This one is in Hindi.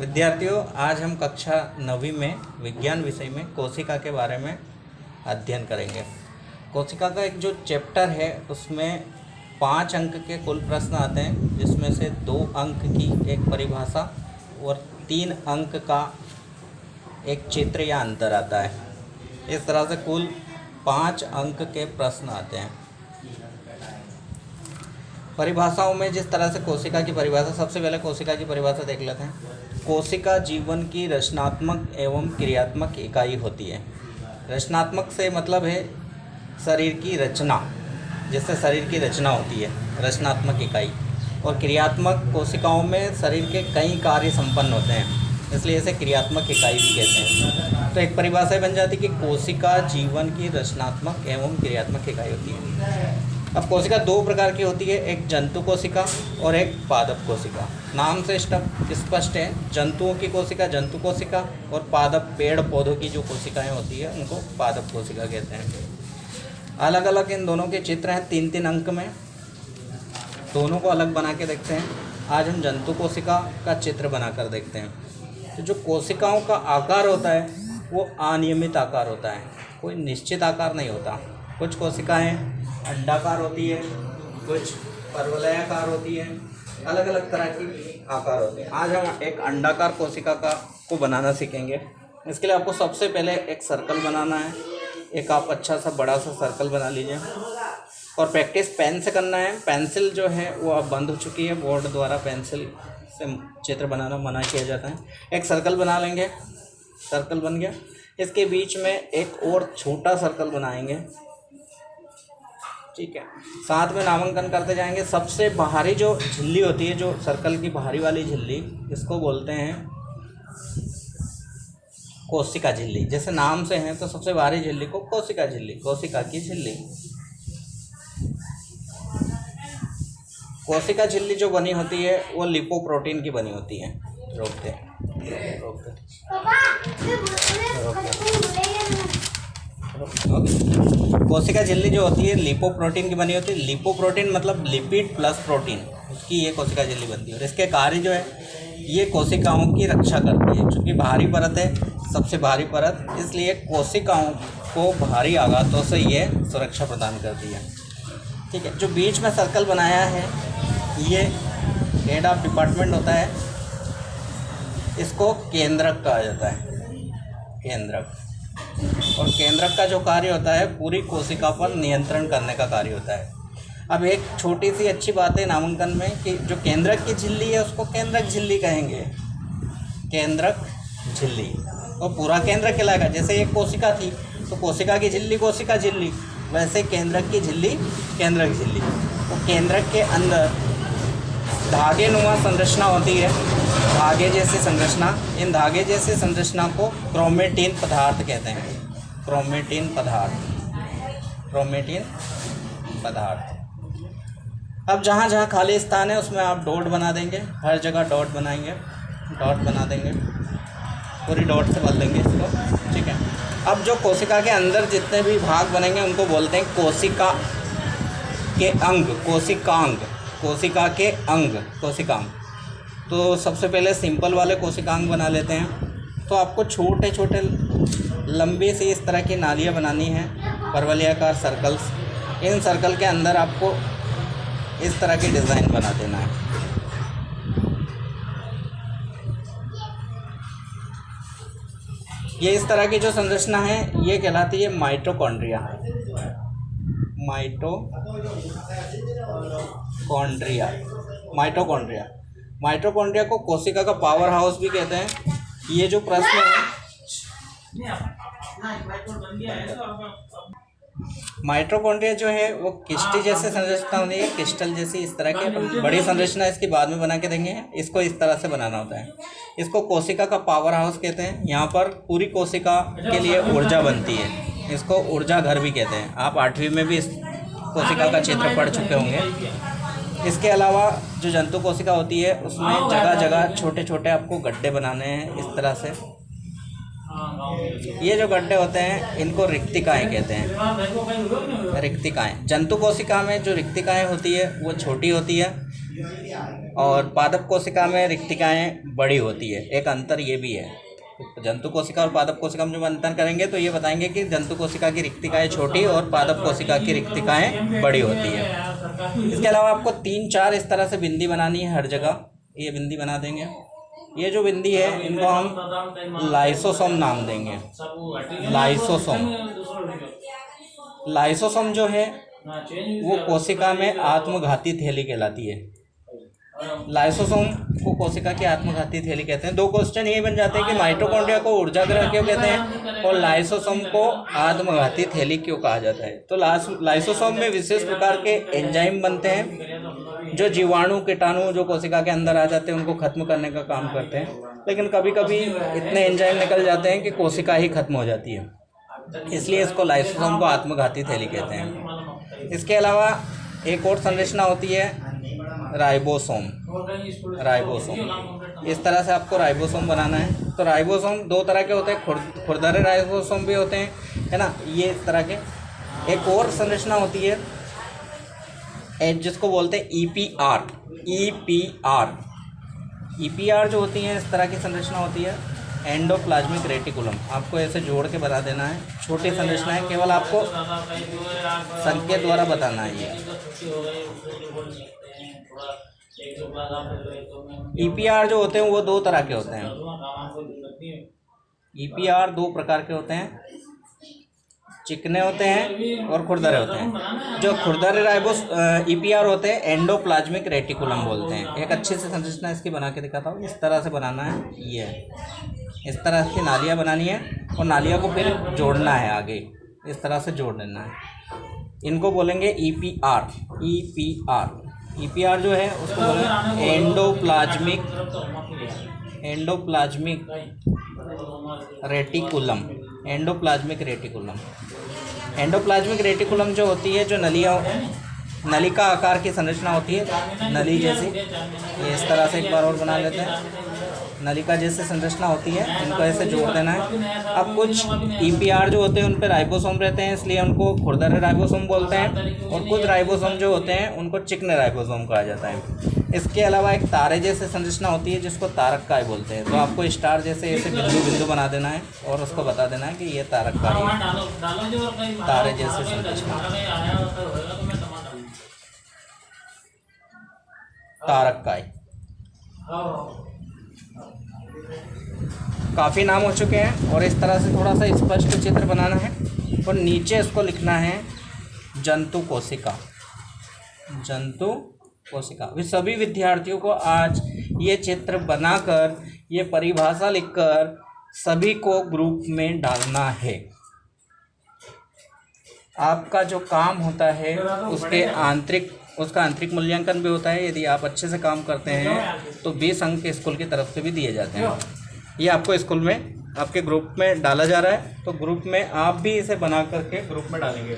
विद्यार्थियों, आज हम कक्षा 9वीं में विज्ञान विषय में कोशिका के बारे में अध्ययन करेंगे। कोशिका का एक जो चैप्टर है उसमें 5 अंक के कुल प्रश्न आते हैं, जिसमें से 2 अंक की एक परिभाषा और 3 अंक का एक चित्र या अंतर आता है। इस तरह से कुल 5 अंक के प्रश्न आते हैं। परिभाषाओं में जिस तरह से कोशिका की परिभाषा, सबसे पहले कोशिका की परिभाषा देख लेते हैं। कोशिका जीवन की रचनात्मक एवं क्रियात्मक इकाई होती है। रचनात्मक से मतलब है शरीर की रचना, जिससे शरीर की रचना होती है, रचनात्मक इकाई। और क्रियात्मक, कोशिकाओं में शरीर के कई कार्य संपन्न होते हैं, इसलिए इसे क्रियात्मक इकाई भी कहते हैं। तो एक परिभाषा बन जाती है कि कोशिका जीवन की रचनात्मक एवं क्रियात्मक इकाई होती है। अब कोशिका 2 प्रकार की होती है, एक जंतु कोशिका और एक पादप कोशिका। नाम से स्पष्ट है, जंतुओं की कोशिका जंतु कोशिका और पादप पेड़ पौधों की जो कोशिकाएं होती है उनको पादप कोशिका कहते हैं। अलग अलग इन दोनों के चित्र हैं 3-3 अंक में, दोनों को अलग बना के देखते हैं। आज हम जंतु कोशिका का चित्र बनाकर देखते हैं। तो जो कोशिकाओं का आकार होता है वो अनियमित आकार होता है, कोई निश्चित आकार नहीं होता। कुछ कोशिकाएं अंडाकार होती है, कुछ परवलयाकार होती है, अलग अलग तरह की आकार होते हैं। आज हम एक अंडाकार कोशिका को बनाना सीखेंगे। इसके लिए आपको सबसे पहले एक सर्कल बनाना है। एक आप अच्छा सा बड़ा सा सर्कल बना लीजिए और प्रैक्टिस पेन से करना है। पेंसिल जो है वो अब बंद हो चुकी है, बोर्ड द्वारा पेंसिल से चित्र बनाना मना किया जाता है। एक सर्कल बना लेंगे, सर्कल बन गया। इसके बीच में एक और छोटा सर्कल बनाएंगे, ठीक है। साथ में नामांकन करते जाएंगे। सबसे बाहरी जो झिल्ली होती है, जो सर्कल की बाहरी वाली झिल्ली, इसको बोलते हैं कोशिका झिल्ली। जैसे नाम से है तो सबसे बाहरी झिल्ली को कोशिका झिल्ली, कोशिका की झिल्ली। कोशिका झिल्ली जो बनी होती है वो लिपोप्रोटीन की बनी होती है। रोकते कोशिका झिल्ली जो होती है लिपोप्रोटीन की बनी होती है। लिपोप्रोटीन मतलब लिपिड प्लस प्रोटीन, उसकी ये कोशिका झिल्ली बनती है। और इसके कार्य जो है, ये कोशिकाओं की रक्षा करती है। चूँकि भारी परत है, सबसे भारी परत, इसलिए कोशिकाओं को भारी आघातों से ये सुरक्षा प्रदान करती है, ठीक है। जो बीच में सर्कल बनाया है ये हेड ऑफ डिपार्टमेंट होता है, इसको केंद्रक कहा जाता है, केंद्रक। और केंद्रक का जो कार्य होता है पूरी कोशिका पर नियंत्रण करने का कार्य होता है। अब एक छोटी सी अच्छी बात है नामांकन में कि जो केंद्रक की झिल्ली है उसको केंद्रक झिल्ली कहेंगे, केंद्रक झिल्ली। और पूरा केंद्रक कहलाएगा। जैसे एक कोशिका थी तो कोशिका की झिल्ली कोशिका झिल्ली, वैसे केंद्रक की झिल्ली केंद्रक झिल्ली। तो केंद्रक के अंदर धागे नुमा संरचना होती है, धागे जैसी संरचना। इन धागे जैसी संरचना को क्रोमेटिन पदार्थ कहते हैं, क्रोमेटिन पदार्थ, क्रोमेटिन पदार्थ। अब जहाँ जहाँ खाली स्थान है उसमें आप डॉट बना देंगे, हर जगह डॉट बनाएंगे, डॉट बना देंगे, पूरी डॉट से भर देंगे इसको, ठीक है। अब जो कोशिका के अंदर जितने भी भाग बनेंगे उनको बोलते हैं कोशिका के अंग, कोशिकांग, कोशिका के अंग, कोशिकांग। तो सबसे पहले सिंपल वाले कोशिकांग बना लेते हैं। तो आपको छोटे छोटे लंबी सी इस तरह की नालियाँ बनानी है, परवलयाकार सर्कल्स। इन सर्कल के अंदर आपको इस तरह की डिज़ाइन बना देना है। ये इस तरह की जो संरचना है ये कहलाती है माइटोकॉन्ड्रिया, माइटोकॉन्ड्रिया, माइटोकॉन्ड्रिया। माइटोकॉन्ड्रिया को कोशिका का पावर हाउस भी कहते हैं। ये जो प्रश्न है, माइटोकॉन्ड्रिया जो है वो किस्टी जैसे संरचना होती है, क्रिस्टल जैसी इस तरह की बड़ी संरचना इसकी बाद में बना के देंगे। इसको इस तरह से बनाना होता है। इसको कोशिका का पावर हाउस कहते हैं। यहाँ पर पूरी कोशिका के लिए ऊर्जा बनती है, इसको ऊर्जा घर भी कहते हैं। आप 8वीं में भी इस कोशिका का चित्र पढ़ चुके होंगे। इसके अलावा जो जंतु कोशिका होती है उसमें जगह जगह छोटे छोटे आपको गड्ढे बनाने हैं इस तरह से। ये जो गड्ढे होते हैं इनको रिक्तिकाएँ कहते हैं, रिक्तिकाएँ। जंतु कोशिका में जो रिक्तिकाएँ होती है वो छोटी होती है और पादप कोशिका में रिक्तिकाएँ बड़ी होती है। एक अंतर ये भी है, जंतु कोशिका और पादप कोशिका में जब अंतर करेंगे तो ये बताएंगे कि जंतु कोशिका की रिक्तिकाएँ छोटी और पादप कोशिका की रिक्तिकाएँ बड़ी होती है। इसके अलावा आपको 3-4 इस तरह से बिंदी बनानी है हर जगह। ये बिंदी बना देंगे। ये जो बिंदी है इनको हम लाइसोसोम नाम देंगे। लाइसोसोम जो है वो कोशिका में आत्मघाती थैली कहलाती है। लाइसोसोम को कोशिका की आत्मघाती थैली कहते हैं। 2 क्वेश्चन ये बन जाते हैं कि माइटोकॉन्ड्रिया को ऊर्जा गृह क्यों कहते हैं और लाइसोसोम को आत्मघाती थैली क्यों कहा जाता है। तो लाइसोसोम में विशेष प्रकार के एंजाइम बनते हैं जो जीवाणु कीटाणु जो कोशिका के अंदर आ जाते हैं उनको खत्म करने का काम करते हैं। लेकिन कभी कभी इतने एंजाइम निकल जाते हैं कि कोशिका ही खत्म हो जाती है, इसलिए इसको लाइसोसोम को आत्मघाती थैली कहते हैं। इसके अलावा एक और संरचना होती है राइबोसोम। इस तरह से आपको राइबोसोम बनाना है। तो राइबोसोम 2 तरह के होते हैं, खुरदरे राइबोसोम भी होते हैं, है ना, ये इस तरह के। एक और संरचना होती है जिसको बोलते हैं ईपीआर जो होती है इस तरह की संरचना होती है एंडोप्लाज्मिक रेटिकुलम। आपको ऐसे जोड़ के बता देना है, छोटी संरचना है, केवल आपको संकेत द्वारा बताना है। ये ईपीआर जो होते हैं वो 2 तरह के होते हैं। ईपीआर 2 प्रकार के होते हैं, चिकने होते हैं और खुरदरे होते हैं। जो खुरदरे ईपीआर होते हैं एंडोप्लाज्मिक रेटिकुलम बोलते हैं। एक अच्छी सी संरचना इसकी बना के दिखाता हूँ। इस तरह से बनाना है, ये इस तरह की नालियाँ बनानी है और नालियाँ को फिर जोड़ना है आगे, इस तरह से जोड़ देना है। इनको बोलेंगे ईपीआर। ईपीआर जो है उसको बोलेंगे एंडोप्लाज्मिक रेटिकुलम। एंडोप्लाज्मिक रेटिकुलम जो होती है, जो नलिका आकार की संरचना होती है, नली जैसी। ये इस तरह से एक बार और बना लेते हैं। नलिका जैसी संरचना होती है, इनको ऐसे जोड़ देना है। अब कुछ ईपीआर जो होते हैं उन पर राइबोसोम रहते हैं, इसलिए उनको खुरदरे राइबोसोम बोलते हैं। और कुछ राइबोसोम जो होते हैं उनको चिकने राइबोसोम कहा जाता है। इसके अलावा एक तारे जैसे संरचना होती है जिसको तारककाय बोलते हैं। तो आपको स्टार जैसे ऐसे बिंदु बना देना है और उसको बता देना है कि ये तारककाय है, तारे जैसे संरचना, तारककाय। काफ़ी नाम हो चुके हैं और इस तरह से थोड़ा सा स्पष्ट चित्र बनाना है। और नीचे इसको लिखना है जंतु कोशिका। सभी विद्यार्थियों को आज ये चित्र बनाकर, ये परिभाषा लिखकर सभी को ग्रुप में डालना है। आपका जो काम होता है उसका आंतरिक मूल्यांकन भी होता है। यदि आप अच्छे से काम करते हैं तो 20 अंक स्कूल की तरफ से भी दिए जाते हैं। ये आपको स्कूल में आपके ग्रुप में डाला जा रहा है, तो ग्रुप में आप भी इसे बना करके ग्रुप में डालेंगे।